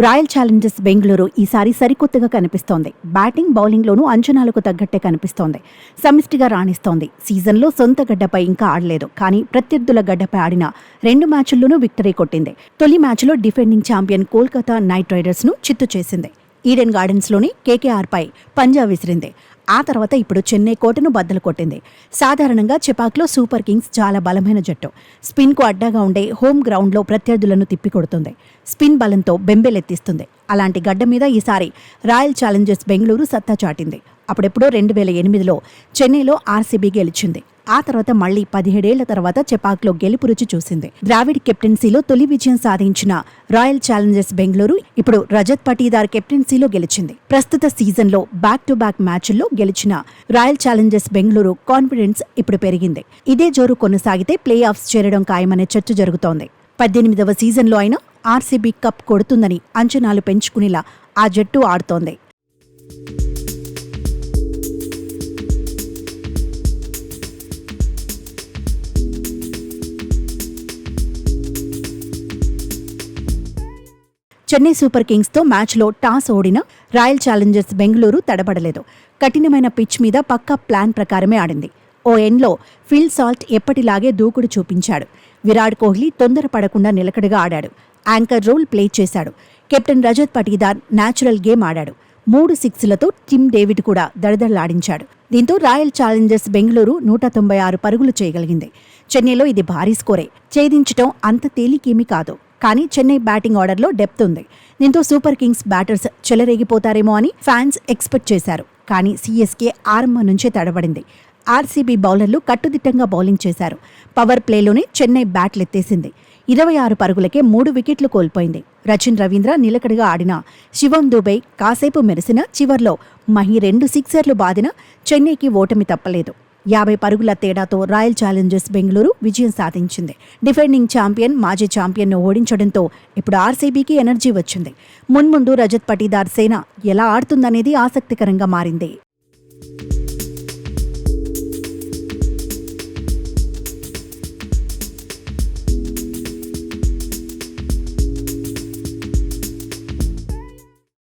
Royal Challengers Bengaluru ఈసారి సరికొత్తగా కనిపిస్తోంది. బ్యాటింగ్, బౌలింగ్లోనూ అంచనాలకు తగ్గట్టే కనిపిస్తోంది. సమిష్టిగా రాణిస్తోంది. సీజన్లో సొంత గడ్డపై ఇంకా ఆడలేదు, కానీ ప్రత్యర్థుల గడ్డపై ఆడిన 2 మ్యాచ్ల్లోనూ విక్టరీ కొట్టింది. తొలి మ్యాచ్లో డిఫెండింగ్ ఛాంపియన్ కోల్కతా నైట్ రైడర్స్ను చిత్తు చేసింది. ఈడెన్ గార్డెన్స్లోని కేకేఆర్పై పంజా విసిరింది. ఆ తర్వాత ఇప్పుడు చెన్నై కోటను బద్దలు కొట్టింది. సాధారణంగా చెపాక్లో సూపర్ కింగ్స్ చాలా బలమైన జట్టు. స్పిన్కు అడ్డాగా ఉండే హోమ్ గ్రౌండ్లో ప్రత్యర్థులను తిప్పికొడుతుంది. స్పిన్ బలంతో బెంబెలెత్తిస్తుంది. అలాంటి గడ్డ మీద ఈసారి రాయల్ ఛాలెంజర్స్ బెంగళూరు సత్తా చాటింది. అప్పుడెప్పుడో 2008లో చెన్నైలో ఆర్సీబీ గెలిచింది. ఆ తర్వాత మళ్లీ 17 ఏళ్ల తర్వాత చెపాక్లో గెలుపు రుచి చూసింది. ద్రావిడ్ కెప్టెన్సీలో తొలి విజయం సాధించిన రాయల్ ఛాలెంజర్స్ బెంగళూరు ఇప్పుడు రజత్ పటీదార్ కెప్టెన్సీలో గెలిచింది. ప్రస్తుత సీజన్లో బ్యాక్ టు బ్యాక్ మ్యాచ్ల్లో గెలిచిన రాయల్ ఛాలెంజర్స్ బెంగళూరు కాన్ఫిడెన్స్ ఇప్పుడు పెరిగింది. ఇదే జోరు కొనసాగితే ప్లే ఆఫ్స్ చేరడం ఖాయమనే చర్చ జరుగుతోంది. 18వ సీజన్లో అయినా ఆర్సీబీ కప్ కొడుతుందని అంచనాలు పెంచుకునేలా ఆ జట్టు ఆడుతోంది. చెన్నై సూపర్ కింగ్స్తో మ్యాచ్లో టాస్ ఓడిన రాయల్ ఛాలెంజర్స్ బెంగళూరు తడబడలేదు. కఠినమైన పిచ్ మీద పక్కా ప్లాన్ ప్రకారమే ఆడింది. ఓ ఎండ్లో ఫిల్ సాల్ట్ ఎప్పటిలాగే దూకుడు చూపించాడు. విరాట్ కోహ్లీ తొందరపడకుండా నిలకడగా ఆడాడు. యాంకర్ రోల్ ప్లే చేశాడు. Captain Rajat Patidar natural game ఆడాడు. 3 సిక్స్లతో టిమ్ డేవిడ్ కూడా దడదడలాడించాడు. దీంతో రాయల్ ఛాలెంజర్స్ బెంగళూరు 196 పరుగులు చేయగలిగింది. చెన్నైలో ఇది భారీ స్కోరే. ఛేదించటం అంత తేలికేమీ కాదు. కానీ చెన్నై బ్యాటింగ్ ఆర్డర్లో డెప్త్ ఉంది. దీంతో సూపర్ కింగ్స్ బ్యాటర్స్ చెలరేగిపోతారేమో అని ఫ్యాన్స్ ఎక్స్పెక్ట్ చేశారు. కానీ సీఎస్కే ఆరంభం నుంచే తడబడింది. ఆర్సీబీ బౌలర్లు కట్టుదిట్టంగా బౌలింగ్ చేశారు. పవర్ ప్లేలోనే చెన్నై బ్యాట్లెత్తేసింది. 26 పరుగులకే 3 వికెట్లు కోల్పోయింది. రచిన్ రవీంద్ర నిలకడగా ఆడిన శివం దుబే కాసేపు మెరిసిన చివర్లో మహి 2 సిక్సర్లు బాదిన చెన్నైకి ఓటమి తప్పలేదు. 50 పరుగుల తేడాతో రాయల్ ఛాలెంజర్స్ బెంగళూరు విజయం సాధించింది. డిఫెండింగ్ ఛాంపియన్, మాజీ ఛాంపియన్ను ఓడించడంతో ఇప్పుడు ఆర్సీబీకి ఎనర్జీ వచ్చింది. మున్ముందు రజత్ పటీదార్ సేన ఎలా ఆడుతుందనేది ఆసక్తికరంగా మారింది.